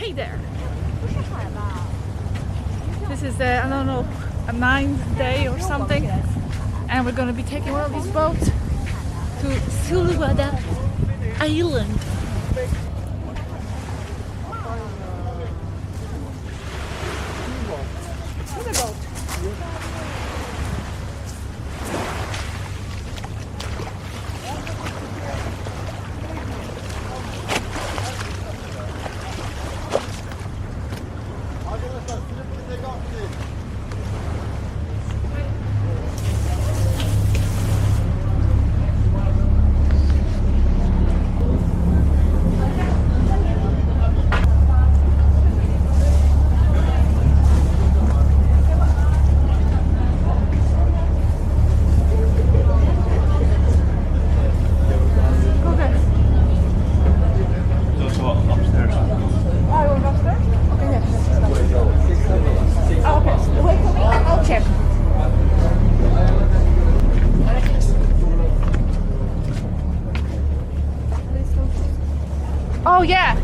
Hey there. This is I don't know, a 9th day or something, and we're gonna be taking one of these boats to Suluada Island. Oh yeah,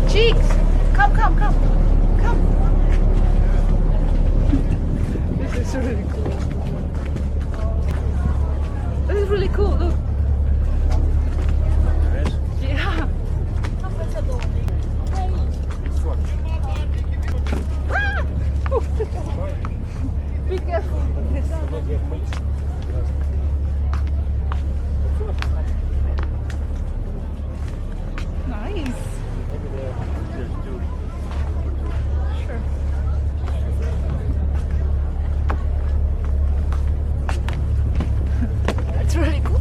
cheeks, come. This is really cool. This is really cool. Look. Yeah. Be careful with this. Nice. Sure. That's really cool.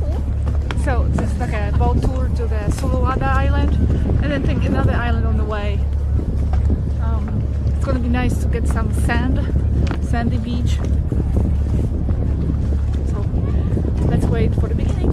So this is like a boat tour to the Suluada Island, and then take another island on the way. It's gonna be nice to get some sandy beach. So let's wait for the beginning.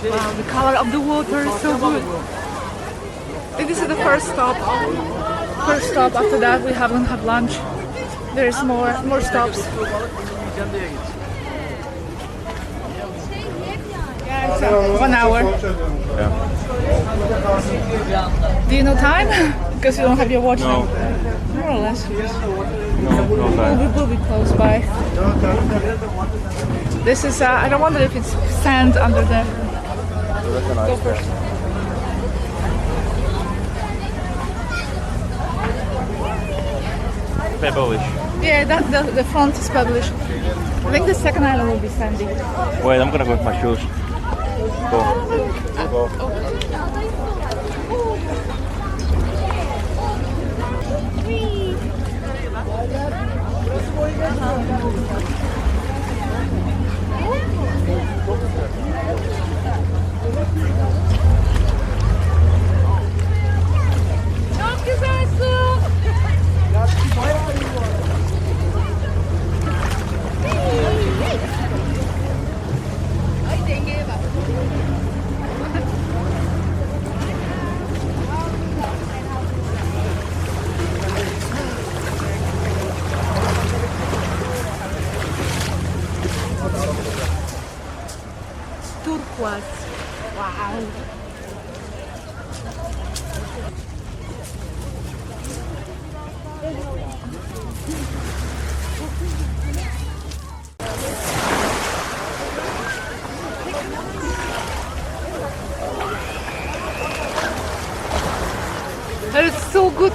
Wow, the color of the water is so good. I think this is the first stop. First stop. After that, we haven't had lunch. There is more stops. Yeah, it's 1 hour. Yeah. Do you know time? Because you don't have your watch No. now. More or less. No time. We'll be close by. This is, I don't wonder if it's sand under there. Go first. Pebblish. Yeah, the front is pebblish. I think the second island will be sandy. Wait, I'm gonna go with my shoes. Go. Go. Çok güzel su. turquoise. Wow. It's so good.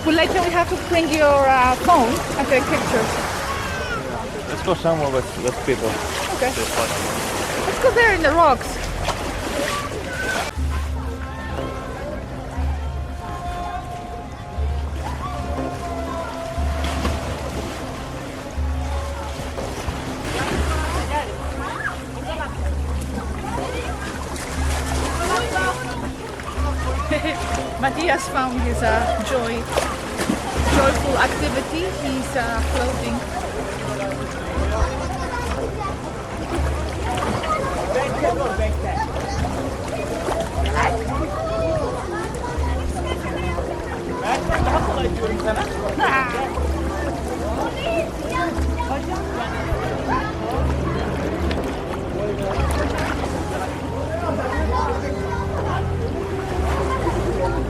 Later we have to bring your phone and take pictures. Let's go somewhere with people. Okay. Let's go there in the rocks. Matthias found his joyful activity. He's floating.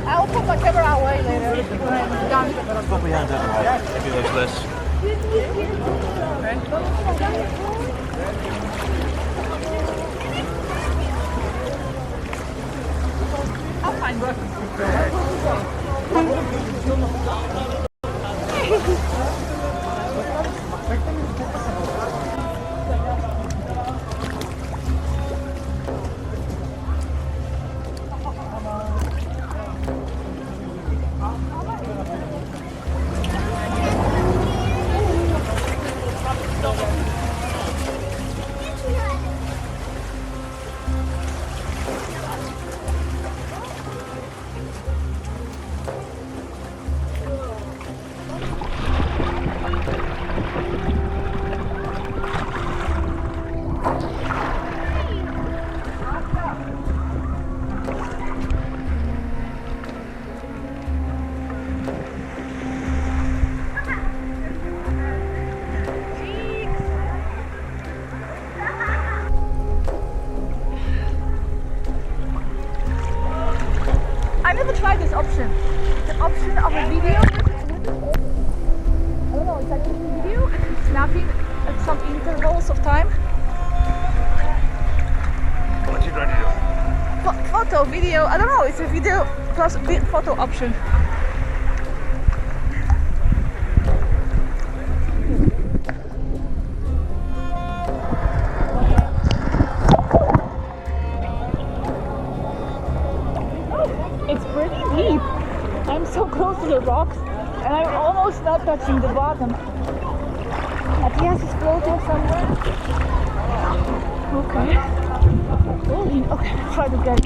I'll put my camera away later when I'm done. Put my hands out. Maybe there's less. I'll find one. I never tried this option. The option of a video. I don't know, it's like a video and snapping at some intervals of time. What's you trying to do? Photo, video, I don't know, it's a video plus photo option. It's pretty deep. I'm so close to the rocks and I'm almost not touching the bottom. Matthias is floating somewhere. Okay. Okay, try to get it.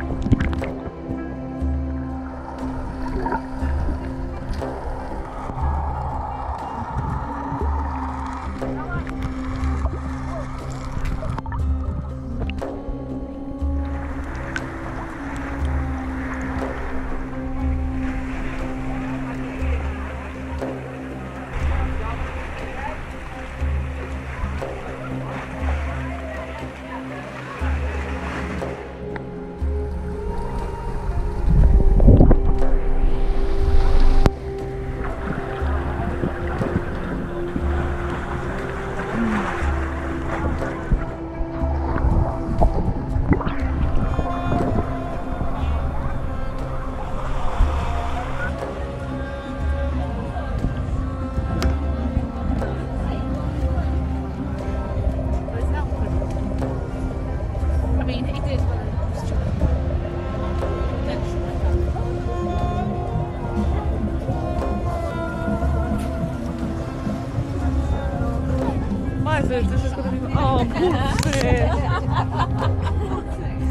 This is gonna be bullshit.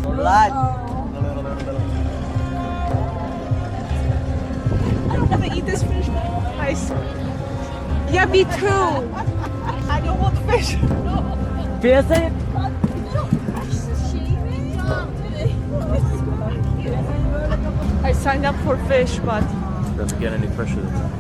Blood. I don't want to eat this fish. Nice. Yeah, me too. I don't want fish. Fierce it. I signed up for fish, but Doesn't get any fresher than that.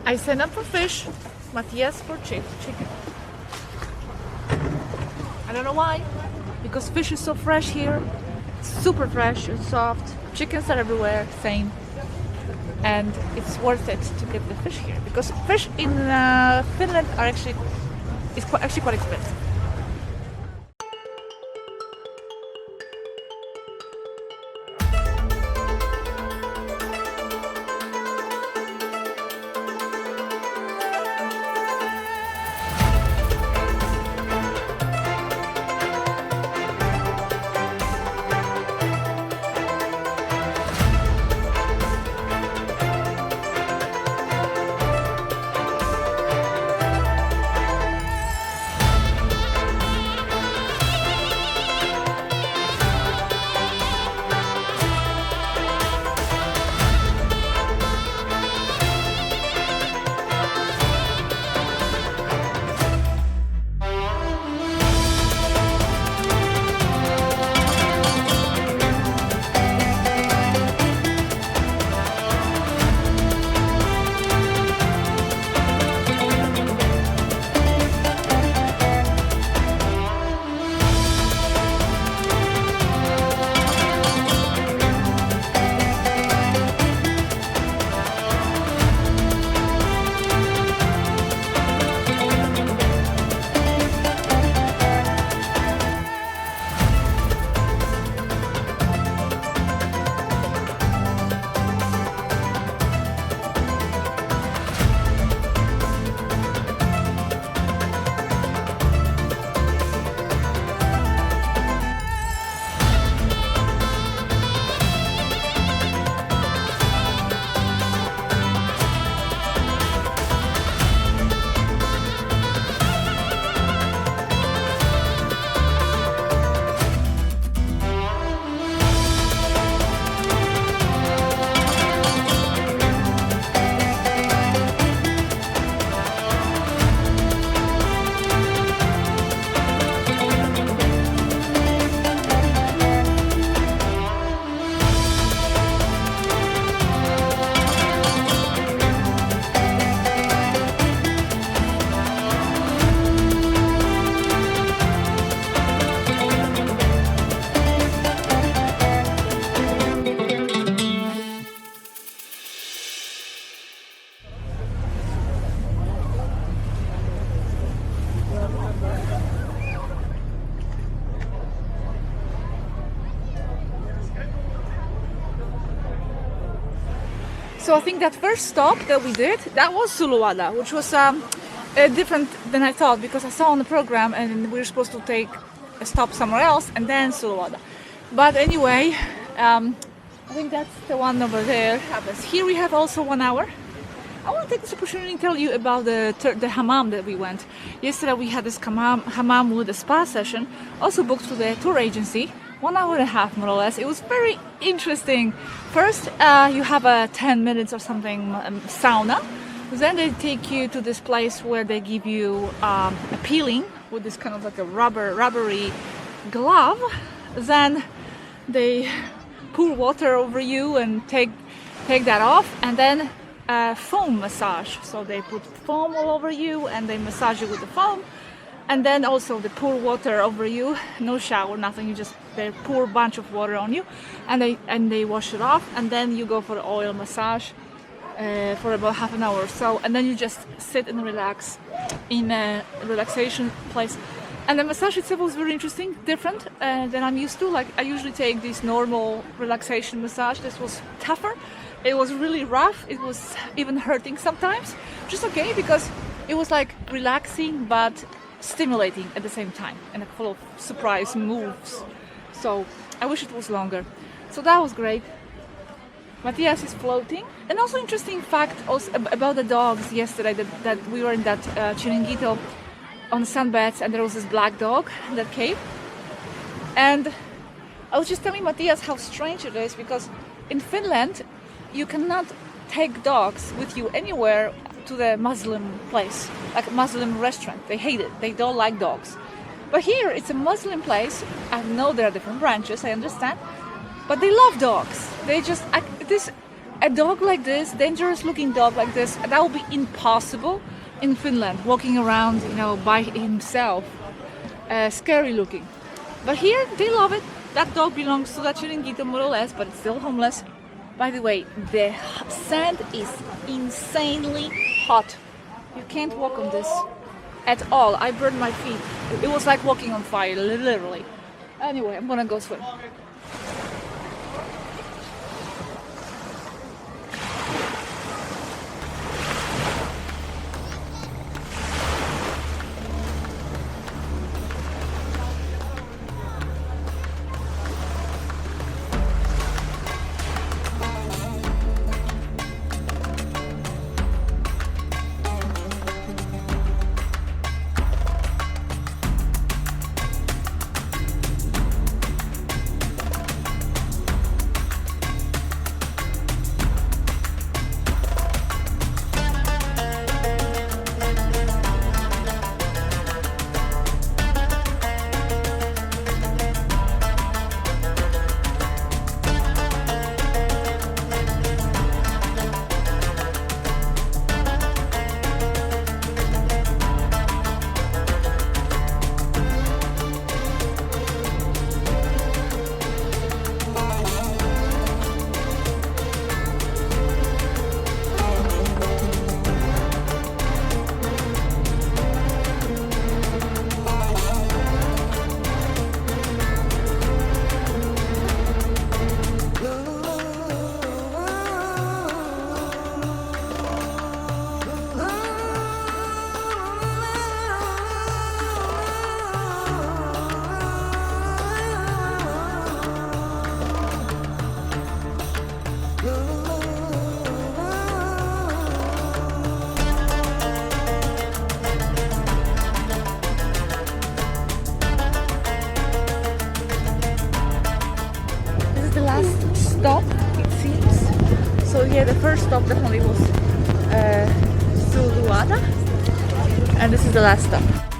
I signed up for fish, Matthias for chicken. I don't know why, because fish is so fresh here, super fresh and soft. Chickens are everywhere, same. And it's worth it to get the fish here, because fish in Finland are actually quite expensive. So I think that first stop that we did, that was Suluada, which was different than I thought, because I saw on the program and we were supposed to take a stop somewhere else and then Suluada. But anyway, I think that's the one over there. Here we have also 1 hour. I want to take this opportunity to tell you about the hammam that we went. Yesterday we had this hammam with a spa session, also booked through the tour agency. 1 hour and a half more or less. It was very interesting. First you have a 10 minutes or something sauna. Then they take you to this place where they give you a peeling with this kind of like a rubbery glove. Then they pour water over you and take that off, and then foam massage. So they put foam all over you and they massage you with the foam. And then also they pour water over you, no shower, nothing. They pour a bunch of water on you, and they wash it off, and then you go for the oil massage for about half an hour or so, and then you just sit and relax in a relaxation place. And the massage itself was very interesting, different than I'm used to. Like I usually take this normal relaxation massage. This was tougher. It was really rough. It was even hurting sometimes, which is okay because it was like relaxing but stimulating at the same time, and full of surprise moves. So I wish it was longer. So that was great. Matthias is floating. And also interesting fact also about the dogs yesterday, that we were in that chiringuito on sunbeds, and there was this black dog that came. And I was just telling Matthias how strange it is, because in Finland you cannot take dogs with you anywhere to the Muslim place, like a Muslim restaurant. They hate it. They don't like dogs. But here it's a Muslim place. I know there are different branches, I understand, but they love dogs. They just a dog like this, dangerous looking dog like this, that would be impossible in Finland, walking around, you know, by himself. Scary looking. But here, they love it. That dog belongs to that Chiringuito more or less, but it's still homeless. By the way, the sand is insanely hot. You can't walk on this at all. I burned my feet. It was like walking on fire, literally. Anyway, I'm gonna go swim. Stop, it seems. So yeah, the first stop definitely was Suluada, and this is the last stop.